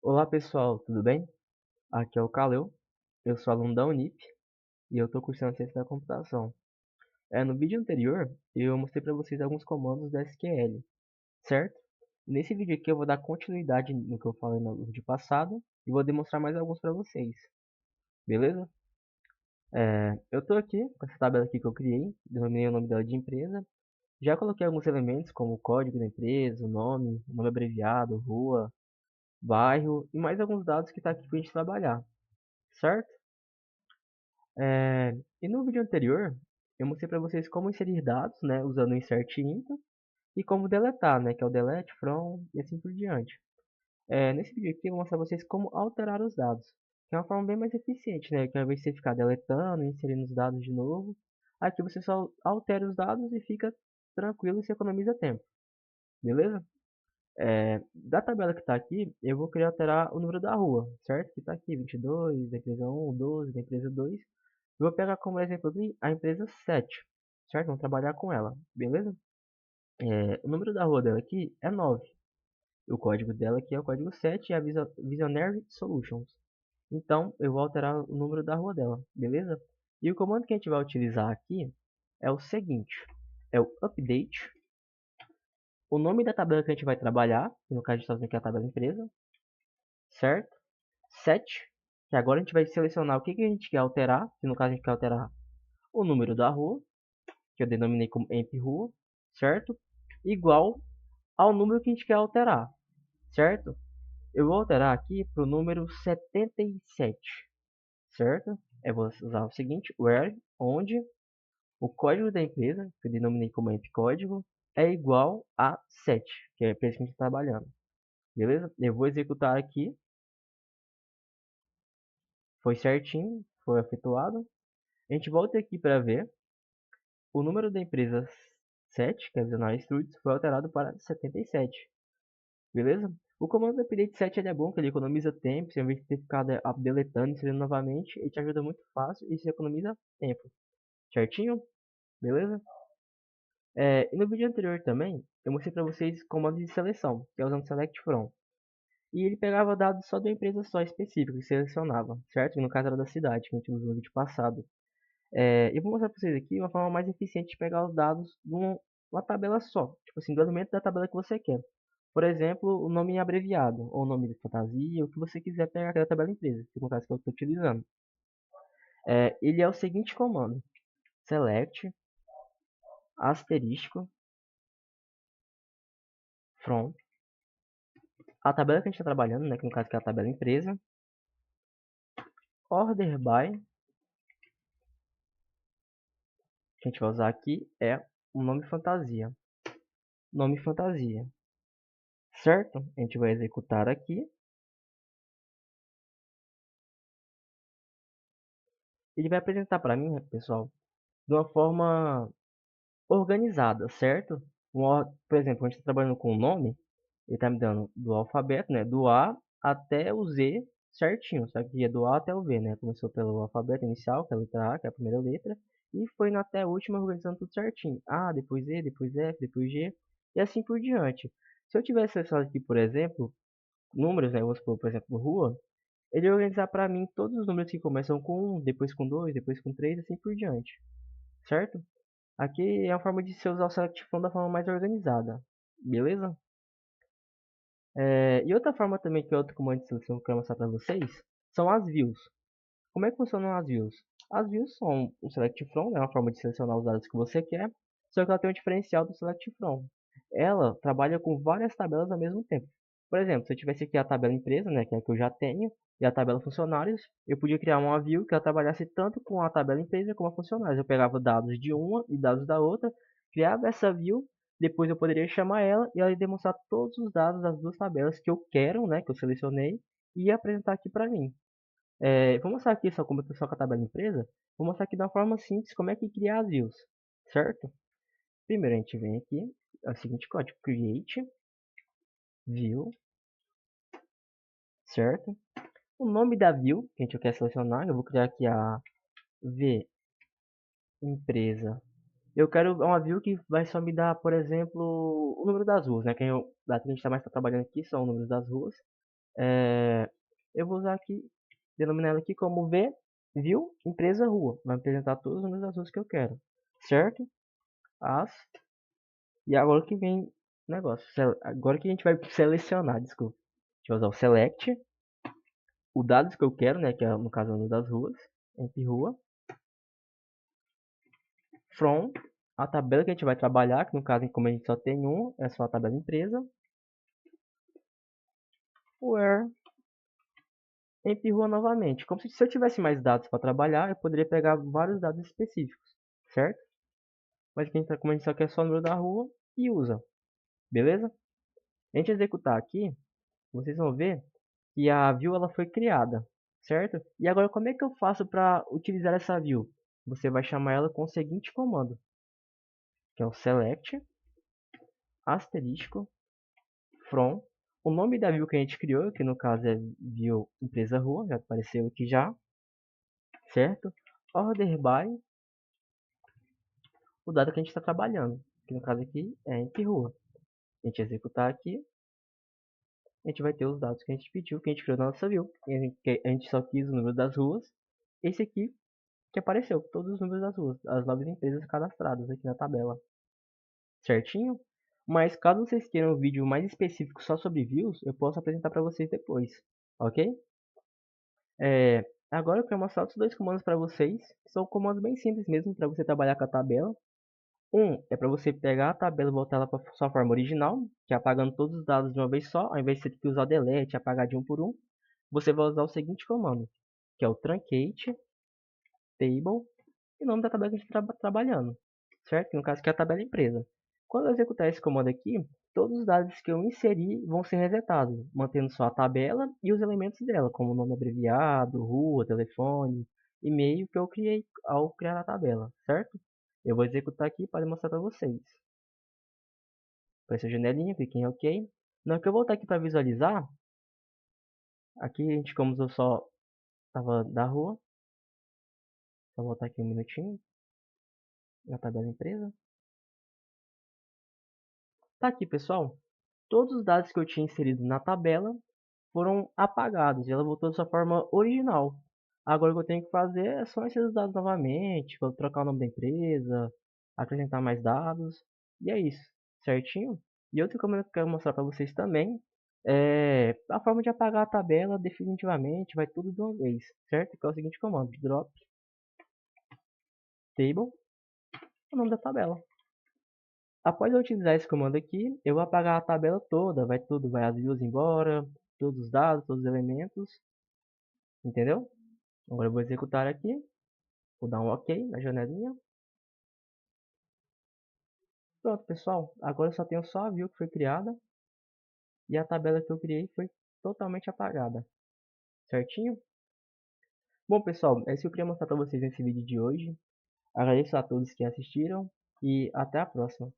Olá pessoal, tudo bem? Aqui é o Kaleu, eu sou aluno da Unip e eu estou cursando Ciência da Computação. No vídeo anterior eu mostrei para vocês alguns comandos da SQL, certo? Nesse vídeo aqui eu vou dar continuidade no que eu falei no vídeo passado e vou demonstrar mais alguns para vocês, beleza? Eu estou aqui com essa tabela aqui que eu criei, denominei o nome dela de empresa. Já coloquei alguns elementos como o código da empresa, o nome abreviado, rua, bairro e mais alguns dados que está aqui para a gente trabalhar, certo? E no vídeo anterior, eu mostrei para vocês como inserir dados, né, usando o insert into, e como deletar, né, que é o delete, from, e assim por diante. Nesse vídeo aqui, eu vou mostrar para vocês como alterar os dados, que é uma forma bem mais eficiente, né, que ao invés de você ficar deletando e inserindo os dados de novo, aqui você só altera os dados e fica tranquilo e se economiza tempo, beleza? Da tabela que está aqui, eu vou querer alterar o número da rua, certo? Que está aqui, 22, da empresa 1, 12, da empresa 2. Eu vou pegar como exemplo aqui a empresa 7, certo? Vamos trabalhar com ela, beleza? O número da rua dela aqui é 9. O código dela aqui é o código 7 e a Visionary Solutions. Então, eu vou alterar o número da rua dela, beleza? E o comando que a gente vai utilizar aqui é o seguinte. É o update, o nome da tabela que a gente vai trabalhar, que no caso a gente está usando aqui a tabela empresa, certo? Set, que agora a gente vai selecionar o que a gente quer alterar, que no caso a gente quer alterar o número da rua, que eu denominei como emp_rua, certo? Igual ao número que a gente quer alterar, certo? Eu vou alterar aqui para o número 77, certo? Eu vou usar o seguinte, where, onde o código da empresa, que eu denominei como empcódigo, é igual a 7, que é a empresa que a gente está trabalhando, beleza? Eu vou executar aqui, foi certinho, foi efetuado. A gente volta aqui para ver o número da empresa 7, que é a Visionary Studios, foi alterado para 77. Beleza? O comando update 7 ele é bom, que ele economiza tempo, você vez de ter ficado deletando e inserindo novamente, ele te ajuda muito fácil e você economiza tempo. Certinho? Beleza? E no vídeo anterior também, eu mostrei para vocês comando de seleção, que é usando select from. E ele pegava dados só de uma empresa só específica, que selecionava, certo? No caso era da cidade, que a gente usou no vídeo passado. Eu vou mostrar para vocês aqui uma forma mais eficiente de pegar os dados de uma tabela só, tipo assim, do elemento da tabela que você quer. Por exemplo, o nome abreviado, ou o nome de fantasia, o que você quiser pegar aquela tabela empresa, que no caso que eu estou utilizando. Ele é o seguinte comando: select, asterisco, from, a tabela que a gente está trabalhando, né, que no caso que é a tabela empresa, order by, que a gente vai usar aqui é o nome fantasia. Nome fantasia. Certo? A gente vai executar aqui. Ele vai apresentar para mim, pessoal, de uma forma organizada, certo? Por exemplo, a gente está trabalhando com o nome, ele está me dando do alfabeto, né? Do A até o Z certinho, só que é do A até o V, né? Começou pelo alfabeto inicial, que é a letra A, que é a primeira letra, e foi até a última organizando tudo certinho. A, depois E, depois F, depois G, e assim por diante. Se eu tivesse selecionado aqui, por exemplo, números, né? Vou supor, por exemplo, rua, ele vai organizar para mim todos os números que começam com 1, depois com 2, depois com 3, assim por diante, certo? Aqui é a forma de se usar o select from da forma mais organizada, beleza? E outra forma também, que é outro comando de seleção que eu quero mostrar para vocês, são as views. Como é que funcionam as views? As views são um select from, é uma forma de selecionar os dados que você quer, só que ela tem um diferencial do select from. Ela trabalha com várias tabelas ao mesmo tempo. Por exemplo, se eu tivesse aqui a tabela empresa, né, que é a que eu já tenho, e a tabela funcionários, eu podia criar uma view que ela trabalhasse tanto com a tabela empresa como a funcionários. Eu pegava dados de uma e dados da outra, criava essa view, depois eu poderia chamar ela e ela ia demonstrar todos os dados das duas tabelas que eu quero, né, que eu selecionei, e ia apresentar aqui para mim. Vou mostrar aqui só como eu estou só com a tabela empresa. Vou mostrar aqui de uma forma simples como é que cria as views, certo? Primeiro a gente vem aqui, é o seguinte código, create view, certo? O nome da view que a gente quer selecionar, eu vou criar aqui a v empresa. Eu quero uma view que vai só me dar, por exemplo, o número das ruas, né? Que a gente mais está trabalhando aqui são os números das ruas. Eu vou usar aqui, denominar ela aqui como V, view, empresa, rua. Vai apresentar todos os números das ruas que eu quero, certo? As, e agora que vem o negócio. Agora que a gente vai selecionar, desculpa. A gente vai usar o select, o dados que eu quero, né, que é no caso o número das ruas, entre rua, from, a tabela que a gente vai trabalhar, que no caso, como a gente só tem um, é só a tabela empresa, where, entre rua novamente. Como se eu tivesse mais dados para trabalhar, eu poderia pegar vários dados específicos, certo? Mas aqui, como a gente só quer só o número da rua, e usa, beleza? A gente executar aqui, vocês vão ver que a view ela foi criada, certo? E agora como é que eu faço para utilizar essa view? Você vai chamar ela com o seguinte comando, que é o select asterisco from o nome da view que a gente criou, que no caso é view empresa rua, já apareceu aqui já, certo? Order by o dado que a gente está trabalhando, que no caso aqui é entre rua. A gente executar aqui, a gente vai ter os dados que a gente pediu, que a gente criou na nossa view. A gente só quis o número das ruas. Esse aqui que apareceu, todos os números das ruas, as novas empresas cadastradas aqui na tabela, certinho? Mas caso vocês queiram um vídeo mais específico só sobre views, eu posso apresentar para vocês depois, ok? Agora eu quero mostrar outros dois comandos para vocês, que são comandos bem simples mesmo para você trabalhar com a tabela. Um é para você pegar a tabela e voltar ela para sua forma original, que é apagando todos os dados de uma vez só, ao invés de você ter que usar delete, apagar de um por um. Você vai usar o seguinte comando, que é o truncate table e o nome da tabela que a gente está trabalhando, certo? Que no caso aqui é a tabela empresa. Quando eu executar esse comando aqui, todos os dados que eu inseri vão ser resetados, mantendo só a tabela e os elementos dela, como nome abreviado, rua, telefone, e-mail que eu criei ao criar a tabela, certo? Eu vou executar aqui para mostrar para vocês. Apareceu a janelinha, clique em OK. Na hora que eu voltar aqui para visualizar, aqui a gente, como eu só estava da rua, vou voltar aqui um minutinho, na tabela empresa. Tá aqui, pessoal. Todos os dados que eu tinha inserido na tabela foram apagados e ela voltou da sua forma original. Agora o que eu tenho que fazer é só inserir os dados novamente, trocar o nome da empresa, acrescentar mais dados, e é isso, certinho? E outra coisa que eu quero mostrar para vocês também é a forma de apagar a tabela definitivamente, vai tudo de uma vez, certo? Que é o seguinte comando, drop table, o nome da tabela. Após eu utilizar esse comando aqui, eu vou apagar a tabela toda, vai tudo, vai as views embora, todos os dados, todos os elementos, entendeu? Agora eu vou executar aqui, vou dar um OK na janelinha. Pronto, pessoal, agora eu só tenho só a view que foi criada e a tabela que eu criei foi totalmente apagada, certinho? Bom, pessoal, é isso que eu queria mostrar para vocês nesse vídeo de hoje. Agradeço a todos que assistiram e até a próxima.